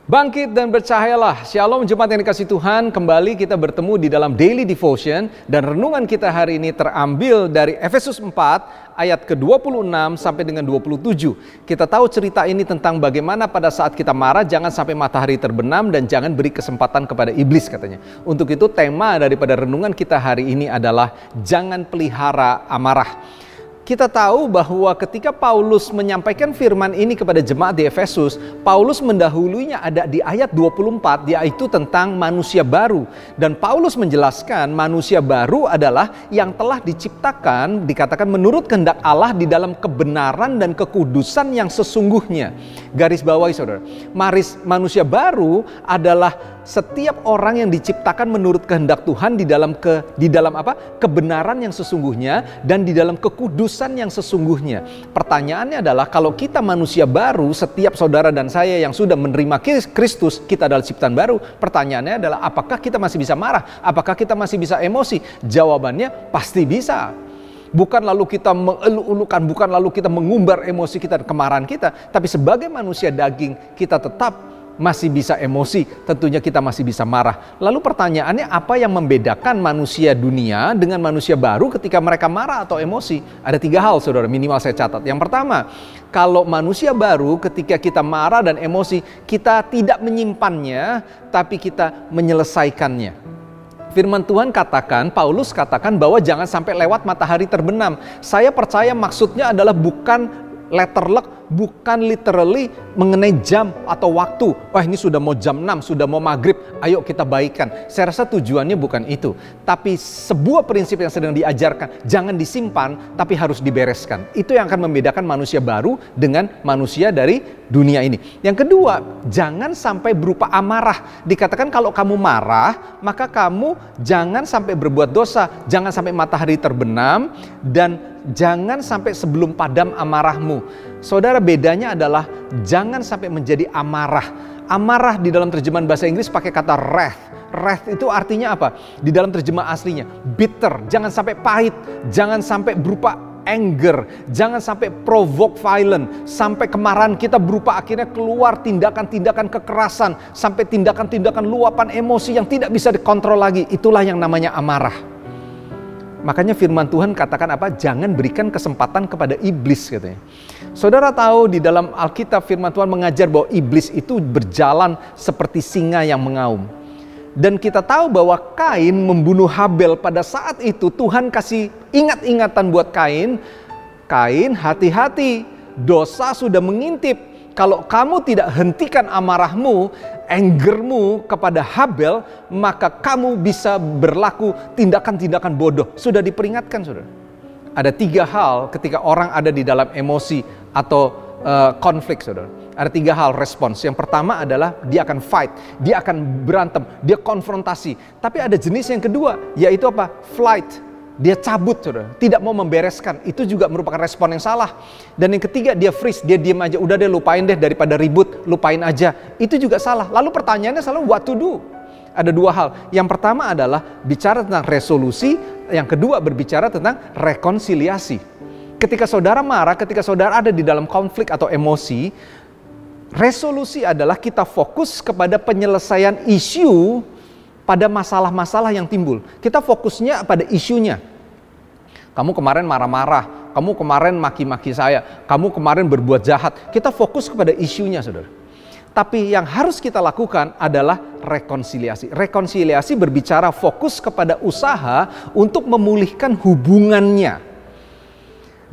Bangkit dan bercahayalah. Shalom jemaat yang dikasihi Tuhan. Kembali kita bertemu di dalam Daily Devotion. Dan renungan kita hari ini terambil dari Efesus 4 ayat ke-26 sampai dengan 27. Kita tahu cerita ini tentang bagaimana pada saat kita marah jangan sampai matahari terbenam dan jangan beri kesempatan kepada iblis katanya. Untuk itu tema daripada renungan kita hari ini adalah jangan pelihara amarah. Kita tahu bahwa ketika Paulus menyampaikan firman ini kepada jemaat di Efesus, Paulus mendahulunya ada di ayat 24, yaitu tentang manusia baru. Dan Paulus menjelaskan manusia baru adalah yang telah diciptakan, dikatakan menurut kehendak Allah di dalam kebenaran dan kekudusan yang sesungguhnya. Garis bawahi saudara, manusia baru adalah setiap orang yang diciptakan menurut kehendak Tuhan di dalam kebenaran yang sesungguhnya dan di dalam kekudusan yang sesungguhnya. Pertanyaannya adalah kalau kita manusia baru, setiap saudara dan saya yang sudah menerima Kristus, kita adalah ciptaan baru. Pertanyaannya adalah apakah kita masih bisa marah? Apakah kita masih bisa emosi? Jawabannya pasti bisa. Bukan lalu kita mengeluh-elukan, bukan lalu kita mengumbar emosi kita dan kemarahan kita, tapi sebagai manusia daging kita tetap masih bisa emosi, tentunya kita masih bisa marah. Lalu pertanyaannya, apa yang membedakan manusia dunia dengan manusia baru ketika mereka marah atau emosi? Ada 3 hal saudara, minimal saya catat. Yang pertama, kalau manusia baru ketika kita marah dan emosi, kita tidak menyimpannya, tapi kita menyelesaikannya. Firman Tuhan katakan, Paulus katakan bahwa jangan sampai lewat matahari terbenam. Saya percaya maksudnya adalah bukan letterlek, bukan literally mengenai jam atau waktu. Wah, ini sudah mau jam 6, sudah mau maghrib, ayo kita baikan. Saya rasa tujuannya bukan itu. Tapi sebuah prinsip yang sedang diajarkan, jangan disimpan tapi harus dibereskan. Itu yang akan membedakan manusia baru dengan manusia dari dunia ini. Yang kedua, jangan sampai berupa amarah. Dikatakan kalau kamu marah, maka kamu jangan sampai berbuat dosa, jangan sampai matahari terbenam, dan jangan sampai sebelum padam amarahmu. Saudara, bedanya adalah jangan sampai menjadi amarah. Amarah di dalam terjemahan bahasa Inggris pakai kata wrath. Wrath itu artinya apa? Di dalam terjemahan aslinya bitter, jangan sampai pahit, jangan sampai berupa anger, jangan sampai provoke violence, sampai kemarahan kita berupa akhirnya keluar tindakan-tindakan kekerasan, sampai tindakan-tindakan luapan emosi yang tidak bisa dikontrol lagi. Itulah yang namanya amarah. Makanya firman Tuhan katakan apa? Jangan berikan kesempatan kepada iblis katanya. Saudara tahu di dalam Alkitab firman Tuhan mengajar bahwa iblis itu berjalan seperti singa yang mengaum. Dan kita tahu bahwa Kain membunuh Habel pada saat itu. Tuhan kasih ingat-ingatan buat Kain. Kain, hati-hati, dosa sudah mengintip. Kalau kamu tidak hentikan amarahmu, angermu kepada Habel, maka kamu bisa berlaku tindakan-tindakan bodoh. Sudah diperingatkan, saudara. Ada 3 hal ketika orang ada di dalam emosi atau konflik, saudara. Ada 3 hal respons. Yang pertama adalah dia akan fight, dia akan berantem, dia konfrontasi. Tapi ada jenis yang kedua, yaitu apa? Flight. Dia cabut, saudara, tidak mau membereskan. Itu juga merupakan respon yang salah. Dan yang ketiga, dia freeze, dia diam aja. Udah deh, lupain deh, daripada ribut, lupain aja. Itu juga salah. Lalu pertanyaannya selalu what to do? Ada 2 hal. Yang pertama adalah bicara tentang resolusi. Yang kedua berbicara tentang rekonsiliasi. Ketika saudara marah, ketika saudara ada di dalam konflik atau emosi, resolusi adalah kita fokus kepada penyelesaian isu pada masalah-masalah yang timbul. Kita fokusnya pada isunya. Kamu kemarin marah-marah, kamu kemarin maki-maki saya, kamu kemarin berbuat jahat. Kita fokus kepada isunya, saudara. Tapi yang harus kita lakukan adalah rekonsiliasi. Rekonsiliasi berbicara fokus kepada usaha untuk memulihkan hubungannya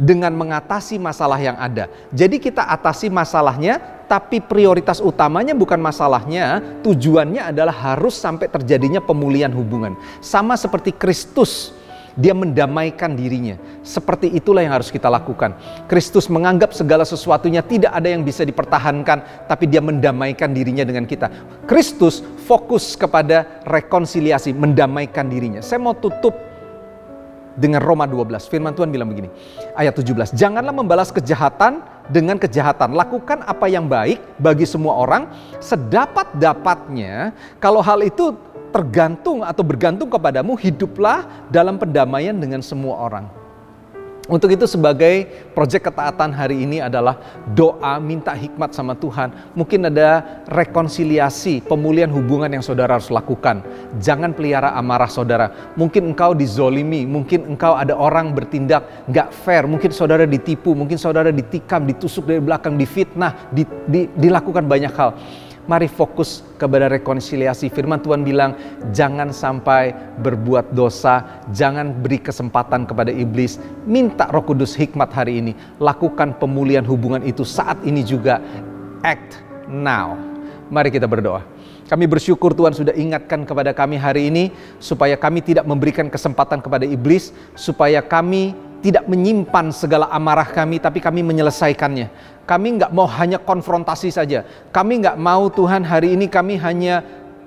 dengan mengatasi masalah yang ada. Jadi kita atasi masalahnya, tapi prioritas utamanya bukan masalahnya, tujuannya adalah harus sampai terjadinya pemulihan hubungan. Sama seperti Kristus, dia mendamaikan dirinya. Seperti itulah yang harus kita lakukan. Kristus menganggap segala sesuatunya tidak ada yang bisa dipertahankan, tapi dia mendamaikan dirinya dengan kita. Kristus fokus kepada rekonsiliasi, mendamaikan dirinya. Saya mau tutup dengan Roma 12. Firman Tuhan bilang begini, ayat 17. Janganlah membalas kejahatan dengan kejahatan. Lakukan apa yang baik bagi semua orang sedapat-dapatnya. Kalau hal itu tergantung atau bergantung kepadamu, hiduplah dalam pendamaian dengan semua orang. Untuk itu sebagai proyek ketaatan hari ini adalah doa minta hikmat sama Tuhan. Mungkin ada rekonsiliasi, pemulihan hubungan yang saudara harus lakukan. Jangan pelihara amarah saudara. Mungkin engkau dizolimi, mungkin engkau ada orang bertindak gak fair, mungkin saudara ditipu, mungkin saudara ditikam, ditusuk dari belakang, difitnah, dilakukan banyak hal. Mari fokus kepada rekonsiliasi. Firman Tuhan bilang, jangan sampai berbuat dosa, jangan beri kesempatan kepada iblis. Minta Roh Kudus hikmat hari ini. Lakukan pemulihan hubungan itu saat ini juga. Act now. Mari kita berdoa. Kami bersyukur Tuhan sudah ingatkan kepada kami hari ini, supaya kami tidak memberikan kesempatan kepada iblis, supaya kami tidak menyimpan segala amarah kami, tapi kami menyelesaikannya. Kami nggak mau hanya konfrontasi saja. Kami nggak mau Tuhan hari ini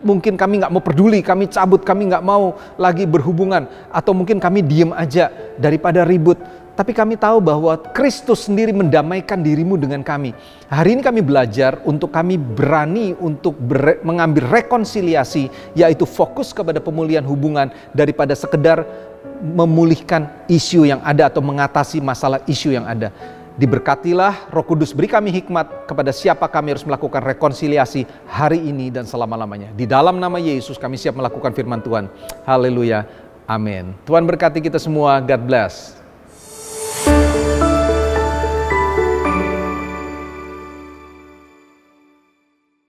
mungkin kami nggak mau peduli, kami cabut, kami nggak mau lagi berhubungan. Atau mungkin kami diem aja daripada ribut. Tapi kami tahu bahwa Kristus sendiri mendamaikan dirimu dengan kami. Hari ini kami belajar untuk kami berani untuk mengambil rekonsiliasi, yaitu fokus kepada pemulihan hubungan daripada sekedar memulihkan isu yang ada atau mengatasi masalah isu yang ada. Diberkatilah Roh Kudus, beri kami hikmat kepada siapa kami harus melakukan rekonsiliasi hari ini dan selama-lamanya. Di dalam nama Yesus kami siap melakukan firman Tuhan. Haleluya. Amin. Tuhan berkati kita semua. God bless.